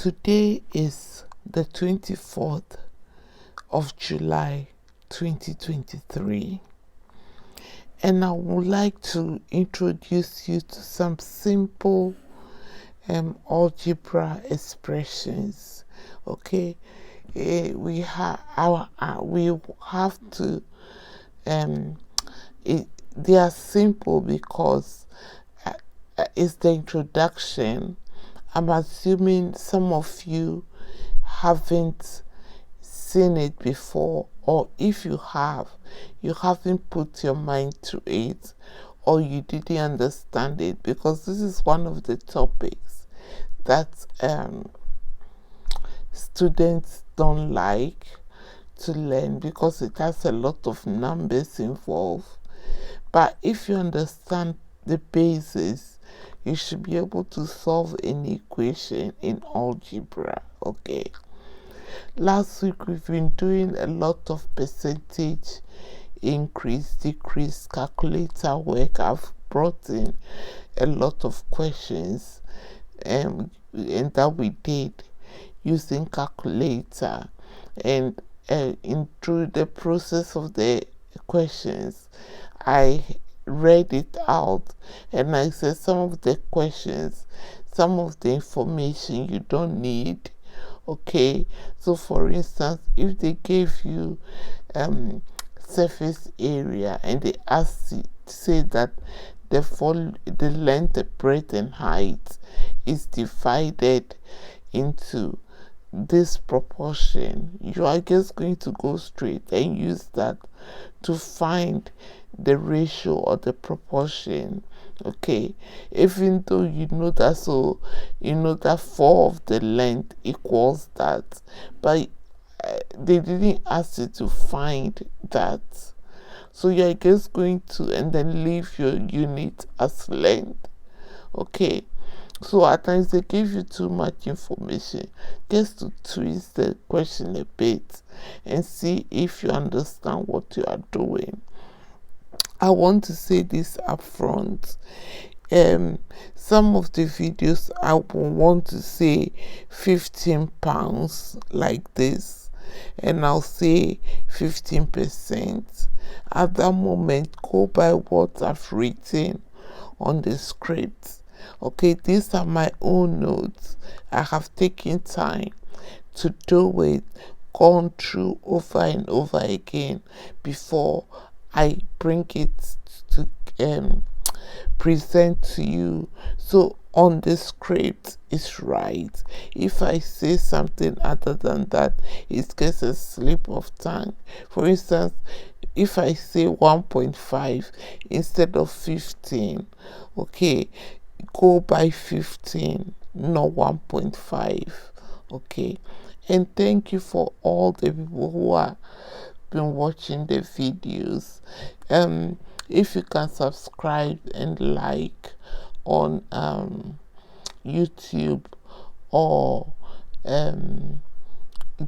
Today is the 24th of July 2023, and I would like to introduce you to some simple algebra expressions. Okay, we have to they are simple because it's the introduction. I'm assuming some of you haven't seen it before, or if you have, you haven't put your mind to it, or you didn't understand it, because this is one of the topics that students don't like to learn because it has a lot of numbers involved. But if you understand the basis, you should be able to solve any equation in algebra. Okay. Last week we've been doing a lot of percentage increase, decrease, calculator work. I've brought in a lot of questions and that we did using calculator, and through the process of the questions I read it out and I said some of the questions, some of the information you don't need. Okay, so for instance, if they gave you surface area and they asked you to say that the length, breadth and height is divided into this proportion, you are just going to go straight and use that to find the ratio or the proportion. Okay, even though you know that, so you know that 4 of the length equals that, but they didn't ask you to find that, so you're just going to and then leave your unit as length. Okay, so at times they give you too much information. Just to twist the question a bit and see if you understand what you are doing. I want to say this up front. Some of the videos I will want to say £15 like this, and I'll say 15%. At that moment, go by what I've written on the script. Okay, these are my own notes. I have taken time to do it, gone through over and over again before I bring it to present to you. So on the script is right. If I say something other than that, it's just a slip of tongue. For instance, if I say 1.5 instead of 15, okay, go by 15, not 1.5. Okay, and thank you for all the people who are been watching the videos. If you can subscribe and like on YouTube, or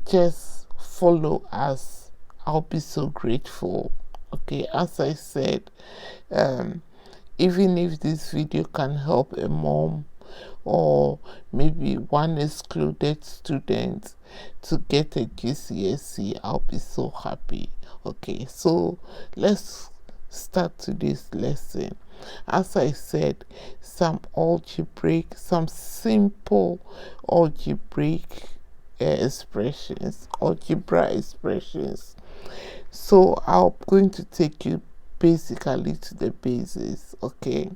just follow us, I'll be so grateful. Okay, as I said, even if this video can help a mom or maybe one excluded student to get a GCSE, I'll be so happy. Okay, so let's start today's lesson. As I said, some simple algebraic algebra expressions. So I'm going to take you basically to the basis. Okay,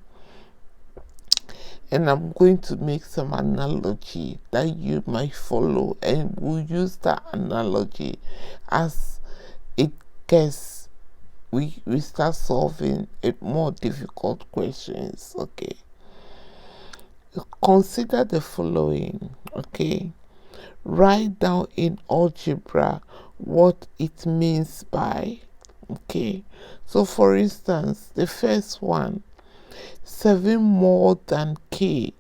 and I'm going to make some analogy that you might follow, and we'll use that analogy as it gets we start solving more difficult questions. Okay, consider the following. Okay, write down in algebra what it means by. Okay, so for instance, the first one, 7 more than k.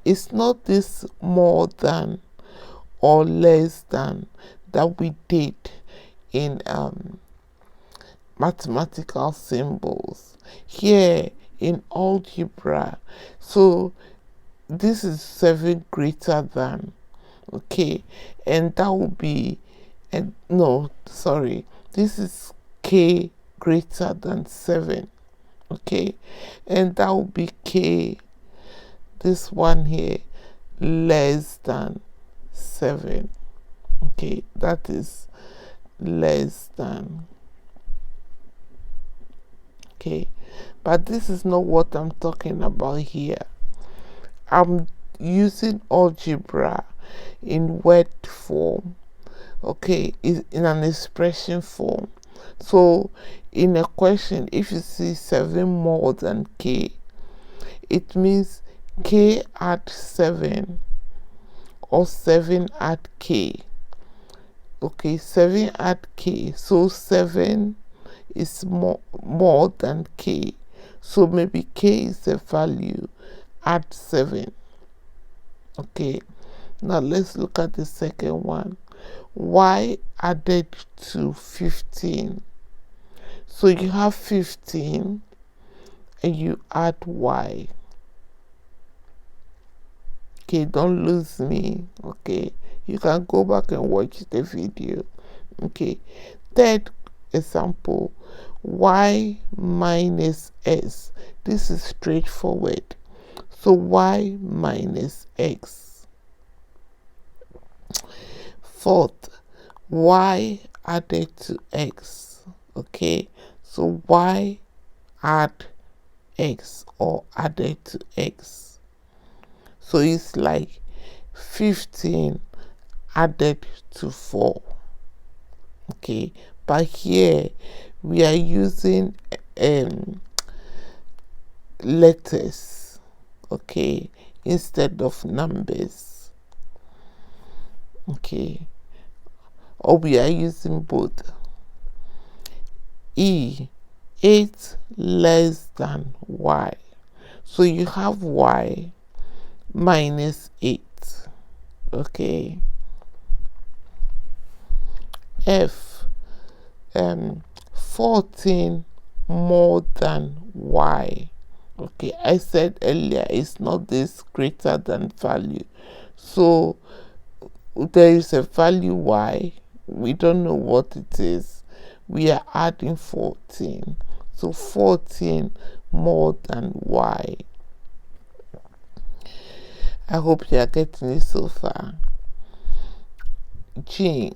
It's not this more than or less than that we did in mathematical symbols. Here in algebra, so this is 7 greater than. Okay, and that will be, and no, sorry, this is k greater than 7. Okay, and that will be k, this one here, less than 7. Okay, that is less than. Okay, but this is not what I'm talking about here. I'm using algebra in word form, okay, is in an expression form. So in a question, if you see 7 more than k, it means k add 7 or 7 add k. Okay, 7 add k, so 7 is more than k, so maybe k is a value, add 7. Okay, now let's look at the second one. Y added to 15. So you have 15 and you add y. Okay, don't lose me. Okay, you can go back and watch the video. Okay, third example, y minus s. This is straightforward. So y minus x. Fourth, y added to x. Okay, so y add x or added to x. So it's like 15 added to 4. Okay, but here we are using letters, okay, instead of numbers. Okay, or we are using both. 8 less than y. So you have y minus 8. Okay. F, 14 more than y. Okay, I said earlier it's not this greater than value. So there is a value y, we don't know what it is. We are adding 14. So 14 more than y. I hope you are getting it so far. G.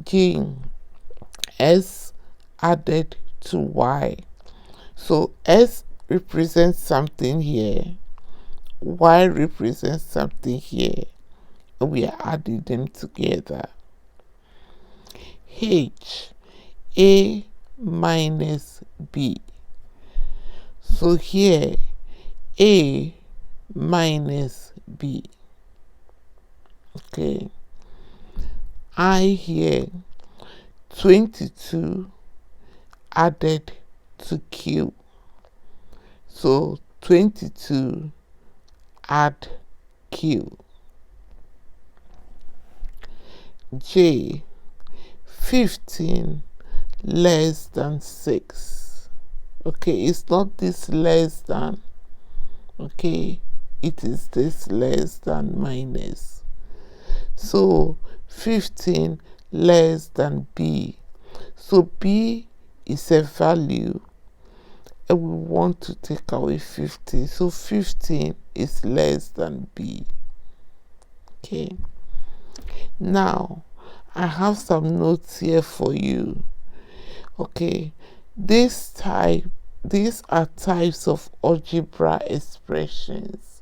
G. S added to y. So S represents something here. Y represents something here. And we are adding them together. H. A minus B. So here, A minus B. Okay. I here, 22 added to Q. So 22 add Q. J, 15 less than 6. Okay, it's not this less than. Okay, it is this less than minus. So 15 less than B. So B is a value and we want to take away 15. So 15 is less than B. Okay. Now, I have some notes here for you. Okay. These are types of algebra expressions.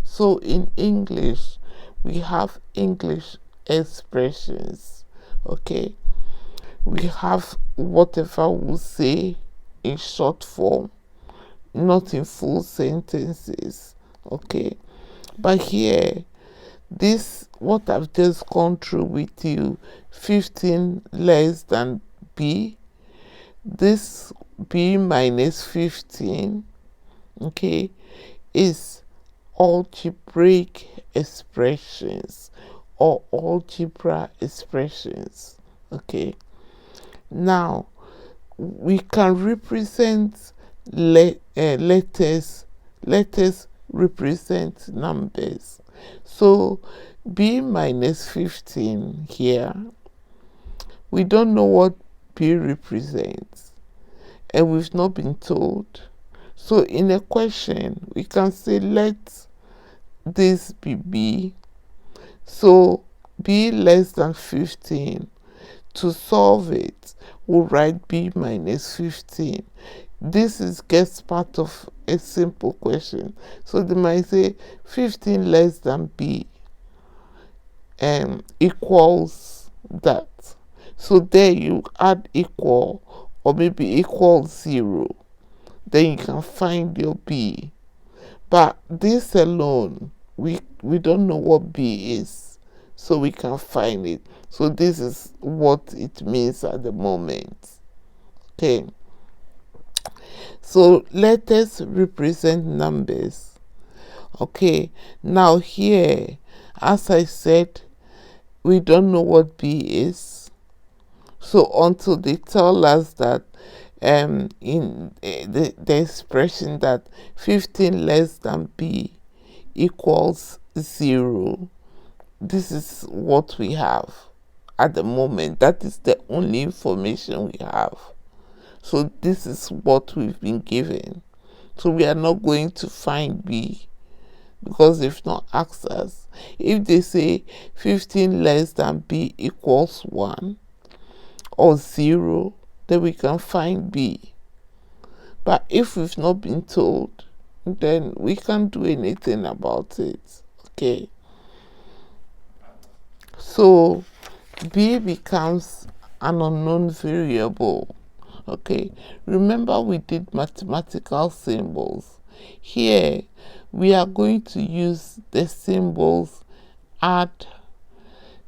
So in English, we have English expressions. Okay. We have whatever we say in short form, not in full sentences. Okay. But here, this, what I've just gone through with you, 15 less than B, this B minus 15, okay, is algebraic expressions or algebra expressions. Okay. Now, we can represent letters represent numbers. So b minus 15 here, we don't know what b represents, and we've not been told. So in a question, we can say let this be b. So b less than 15. To solve it, we'll write b minus 15. This is gets part of a simple question. So they might say 15 less than b equals that. So there you add equal, or maybe equal 0. Then you can find your b. But this alone, we don't know what b is, so we can find it. So this is what it means at the moment. Okay. So letters represent numbers. Okay. Now here, as I said, we don't know what b is. So until they tell us that in the expression that 15 less than b equals 0, this is what we have at the moment. That is the only information we have. So this is what we've been given. So we are not going to find b, because they've not asked us. If they say 15 less than b equals 1 or 0, then we can find b. But if we've not been told, then we can't do anything about it. Okay. So b becomes an unknown variable. Okay, remember we did mathematical symbols. Here we are going to use the symbols add,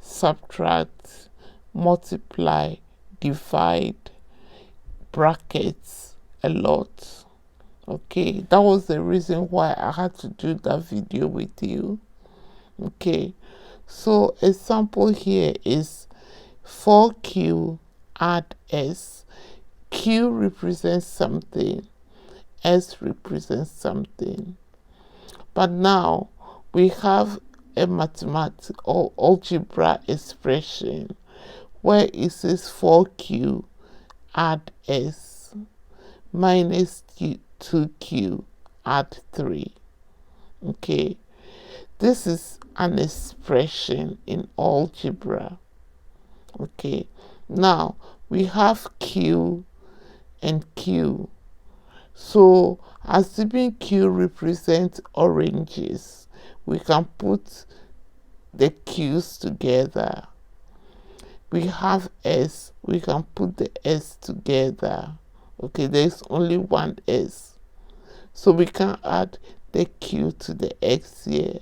subtract, multiply, divide, brackets a lot. Okay, that was the reason why I had to do that video with you. Okay, so a sample here is 4q add s. Q represents something, S represents something. But now we have a mathematical algebra expression where it says 4q add S minus 2q add 3. Okay, this is an expression in algebra. Okay, now we have q and q. So assuming q represents oranges, we can put the q's together. We have s, we can put the s together. Okay, there's only one s, so we can add the q to the x here.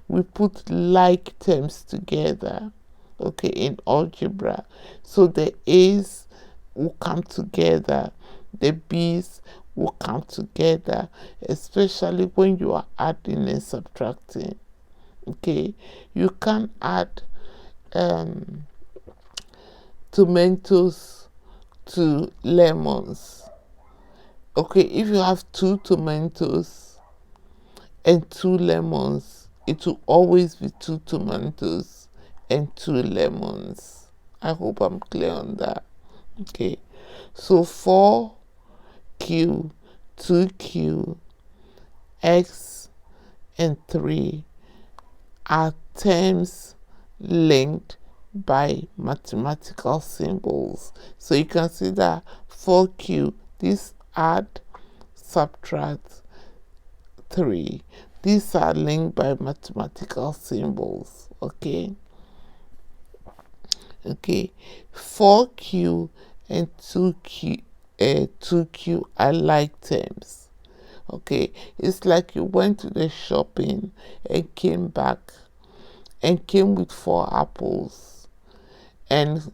We put like terms together, okay, in algebra. So the a's will come together, the b's will come together, especially when you are adding and subtracting. Okay, you can add tomatoes to lemons. Okay, if you have 2 tomatoes and 2 lemons, it will always be 2 tomatoes and 2 lemons. I hope I'm clear on that. Okay, so 4q, 2q, x, and 3 are terms linked by mathematical symbols. So you can see that 4q, this add, subtract, 3, these are linked by mathematical symbols. Okay. Okay, 4q and 2q are like terms. Okay, it's like you went to the shopping and came back and came with 4 apples and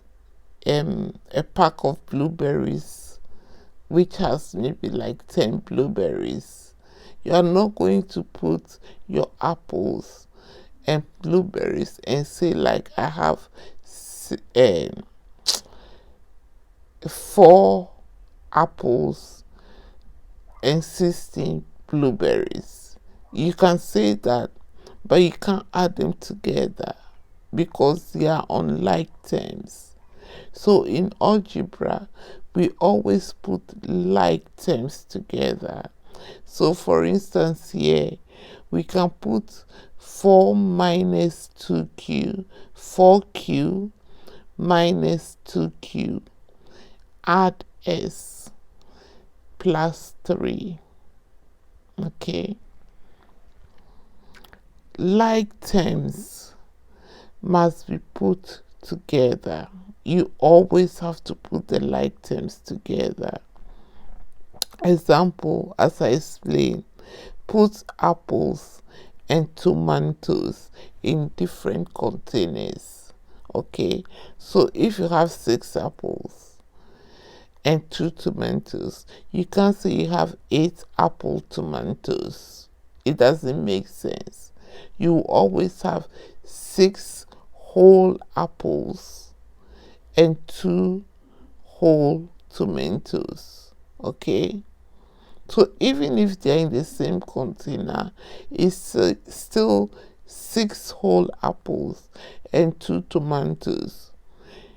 a pack of blueberries, which has maybe like 10 blueberries. You are not going to put your apples and blueberries and say like I have 4 apples and 16 blueberries. You can say that, but you can't add them together because they are unlike terms. So in algebra, we always put like terms together. So for instance here, we can put 4 minus 2q, 4q minus 2q, add s plus 3. Okay. Like terms must be put together. You always have to put the like terms together. Example, as I explained, put apples and tomatoes in different containers. Okay, so if you have 6 apples and 2 tomatoes, you can't say you have 8 apple tomatoes. It doesn't make sense. You always have 6 whole apples and 2 whole tomatoes. Okay, so even if they're in the same container, it's still 6 whole apples and 2 tomatoes.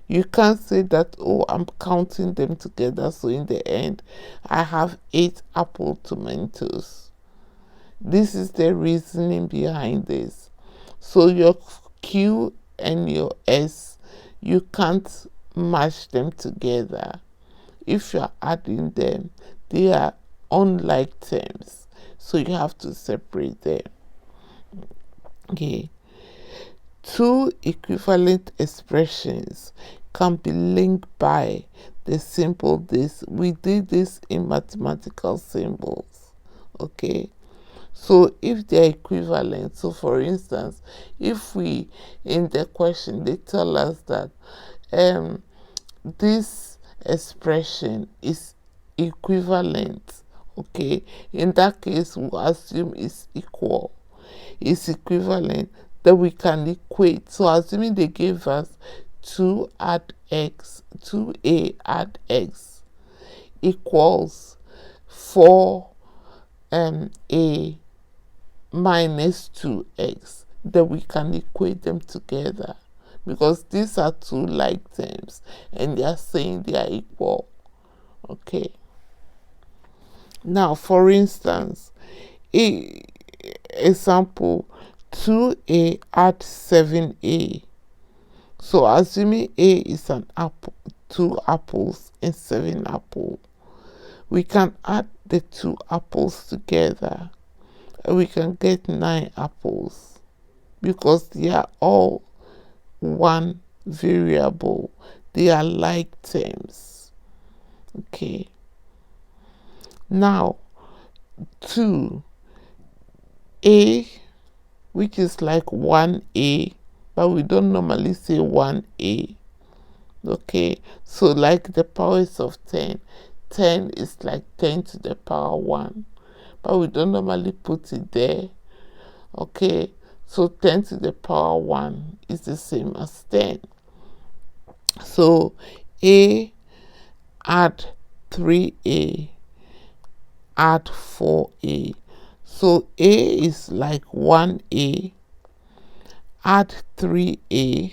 You can't say that, oh, I'm counting them together, so in the end I have 8 apple tomatoes. This is the reasoning behind this. So your Q and your S, you can't match them together. If you're adding them, they are unlike terms, so you have to separate them. Okay. 2 equivalent expressions can be linked by the symbol this. We did this in mathematical symbols. Okay, so if they're equivalent, so for instance, if we in the question they tell us that this expression is equivalent, okay, in that case we'll assume it's equal, it's equivalent, then we can equate. So assuming they gave us 2 add x, 2a add x equals 4a minus 2x, then we can equate them together because these are 2 like terms and they are saying they are equal. Okay, now for instance, example, 2a add 7a. So assuming a is an apple, 2 apples and 7 apples, we can add the 2 apples together and we can get 9 apples because they are all one variable. They are like terms. Okay, now 2a, which is like 1a, but we don't normally say 1a. Okay, so like the powers of 10, 10 is like 10 to the power 1, but we don't normally put it there. Okay, so 10 to the power 1 is the same as 10. So a add 3a add 4a. So a is like 1a, add 3a,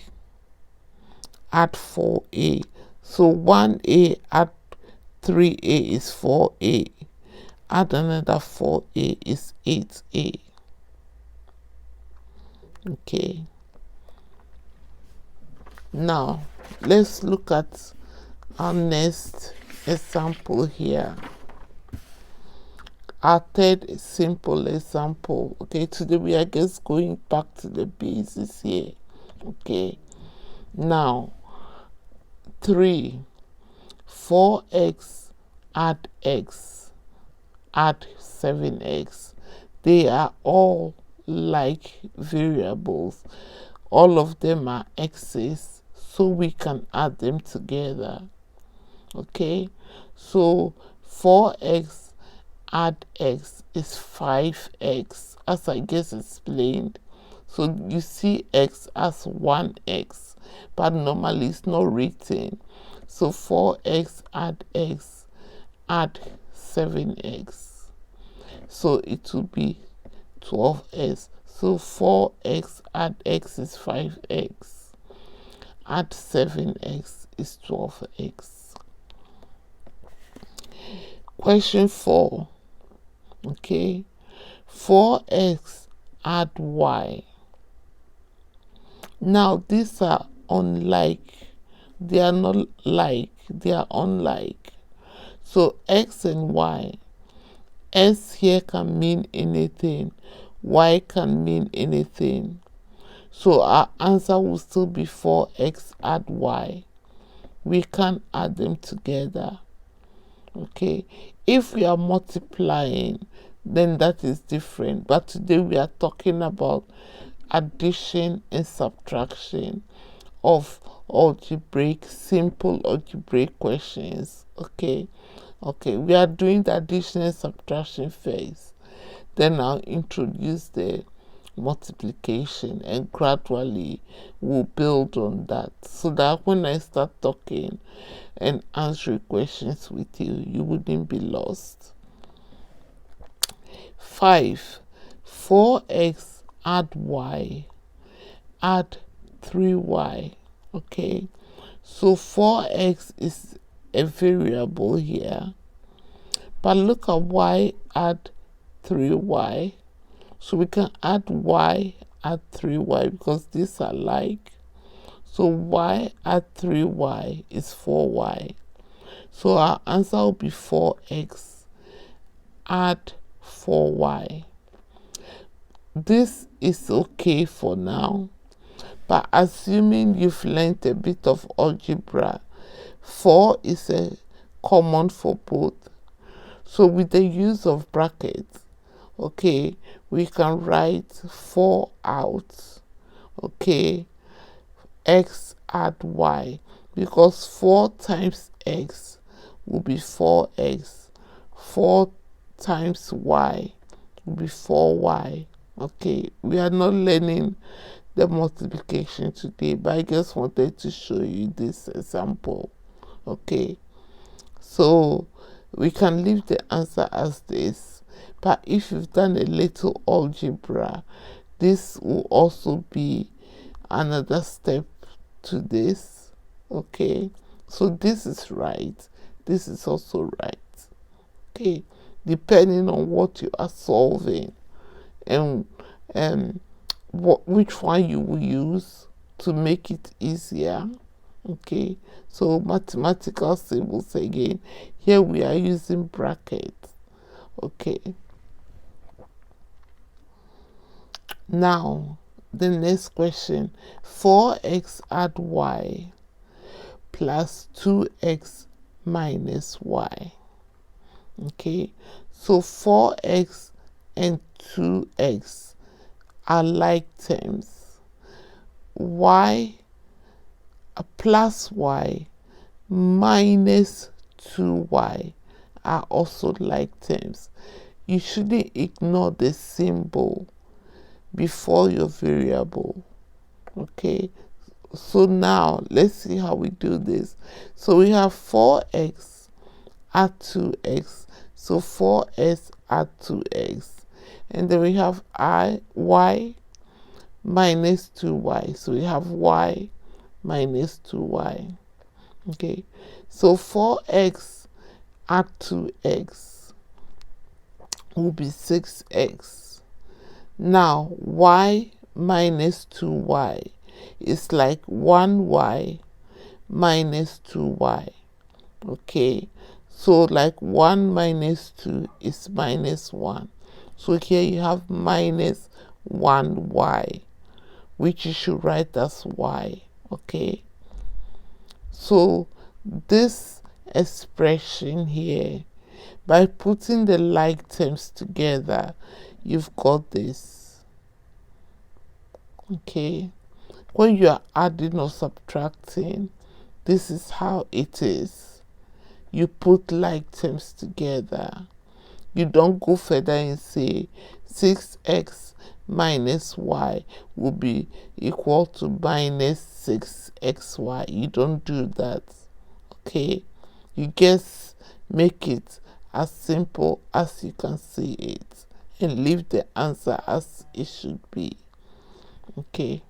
add 4a. So 1a add 3a is 4a, add another 4a is 8a. Okay, now let's look at our next example here, our third simple example. Okay, today we are just going back to the basis here. Okay, now 3, 4x add x add 7x. They are all like variables. All of them are x's, so we can add them together. Okay, so 4x add x is 5x, as I just explained. So you see x as 1x, but normally it's not written. So 4x add x add 7x. So it will be 12x. So 4x add x is 5x. Add 7x is 12x. Question 4. Okay. 4x add y. Now these are unlike. They are not like. They are unlike. So x and y. S here can mean anything. Y can mean anything. So our answer will still be 4x add y. We can add them together. Okay. If we are multiplying, then that is different. But today we are talking about addition and subtraction of algebraic, simple algebraic questions. Okay. Okay, we are doing the addition and subtraction phase. Then I'll introduce the multiplication, and gradually we'll build on that, so that when I start talking and answering questions with you, you wouldn't be lost. 5. 4x add y. Add 3y. Okay, so 4x is a variable here, but look at y add 3y. So we can add y add 3y because these are like. So y add 3y is 4y. So our answer will be 4x add 4y. This is okay for now, but assuming you've learned a bit of algebra, 4 is a common for both. So with the use of brackets, okay, we can write 4 out. Okay, x add y, because 4 times x will be 4x. 4 times y will be 4y. Okay, we are not learning the multiplication today, but I just wanted to show you this example. Okay, so we can leave the answer as this, but if you've done a little algebra, this will also be another step to this. Okay, so this is right, this is also right. Okay, depending on what you are solving and which one you will use to make it easier. Okay, so mathematical symbols again. Here we are using brackets. Okay, now the next question. 4x add y plus 2x minus y. Okay, so 4x and 2x are like terms. Y plus y minus 2y are also like terms. You shouldn't ignore the symbol before your variable. Okay, so now let's see how we do this. So we have 4x add 2x, so 4x add 2x, and then we have y minus 2y, so we have y minus 2y. Okay, so 4x add 2x will be 6x. Now y minus 2y is like 1y minus 2y. Okay, so like 1 minus 2 is minus 1. So here you have minus 1y, which you should write as y. Okay, so this expression here, by putting the like terms together, you've got this. Okay, when you are adding or subtracting, this is how it is. You put like terms together. You don't go further and say 6x minus y will be equal to minus 6xy. You don't do that. Okay, you just make it as simple as you can see it, and leave the answer as it should be. Okay,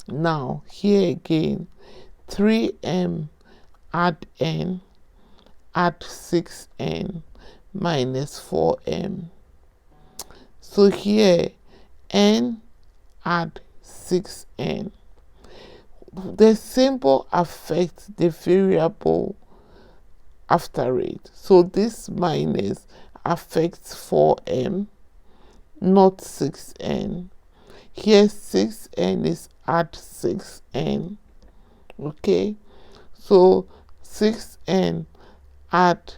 now here again, 3m add n add 6n minus 4m. So here n add 6n. The symbol affects the variable after it. So this minus affects 4m, not 6n. Here 6n is add 6n. Okay, so 6n add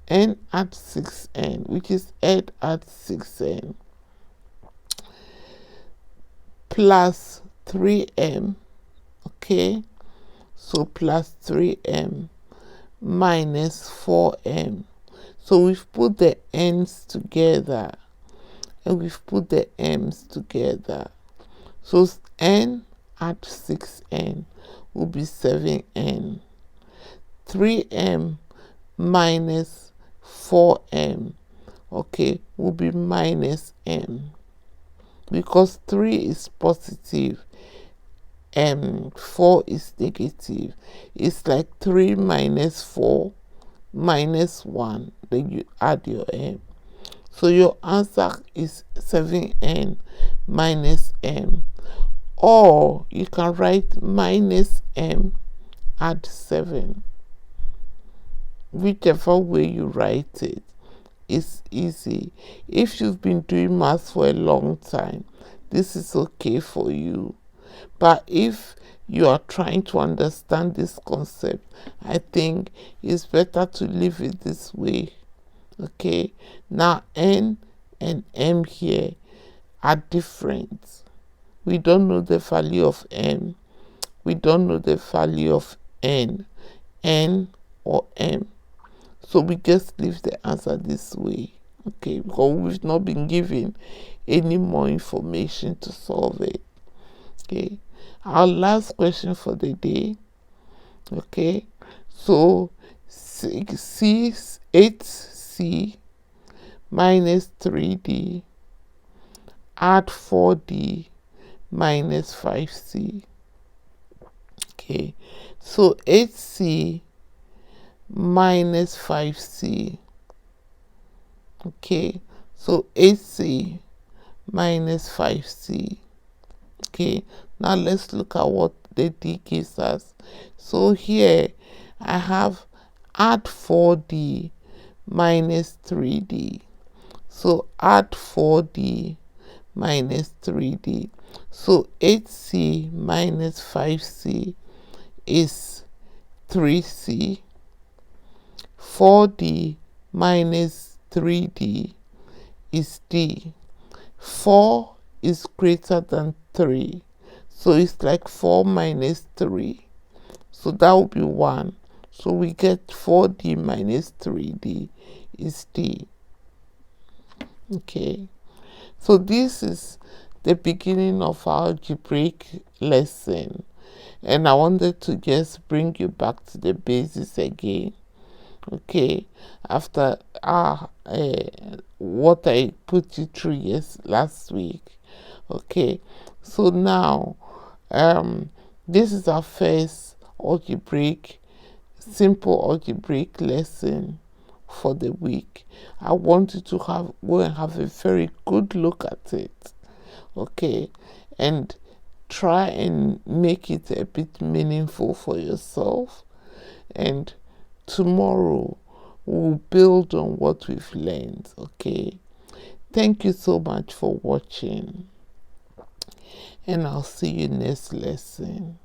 n add 6n, which is n add 6n, plus 3m. Okay, so plus 3m minus 4m. So we've put the n's together and we've put the m's together. So n add 6n will be 7n. 3m minus 4m, okay, will be minus m, because 3 is positive and 4 is negative. It's like 3 minus 4 minus 1, then you add your m. So your answer is 7n minus m, or you can write minus m add 7. Whichever way you write it is easy. If you've been doing maths for a long time, this is okay for you. But if you are trying to understand this concept, I think it's better to leave it this way. Okay, now n and m here are different. We don't know the value of m. We don't know the value of n or m. So we just leave the answer this way. Okay, because we've not been given any more information to solve it. Okay, our last question for the day. Okay, so 8c minus 3d add 4d minus 5c. Okay, so 8c minus 5c. Okay, so 8c minus 5c. Okay, now let's look at what the d gives us. So here I have add 4d minus 3d. So add 4d minus 3d. So 8c minus 5c is 3c. 4d minus 3d is d. 4 is greater than 3. So it's like 4 minus 3. So that will be 1. So we get 4d minus 3d is d. Okay. So this is the beginning of our algebraic lesson. And I wanted to just bring you back to the basics again. Okay, after what I put you through last week. Okay, so now this is our first simple algebraic lesson for the week. I want you to go and have a very good look at it. Okay, and try and make it a bit meaningful for yourself, and tomorrow we'll build on what we've learned. Okay, thank you so much for watching, and I'll see you next lesson.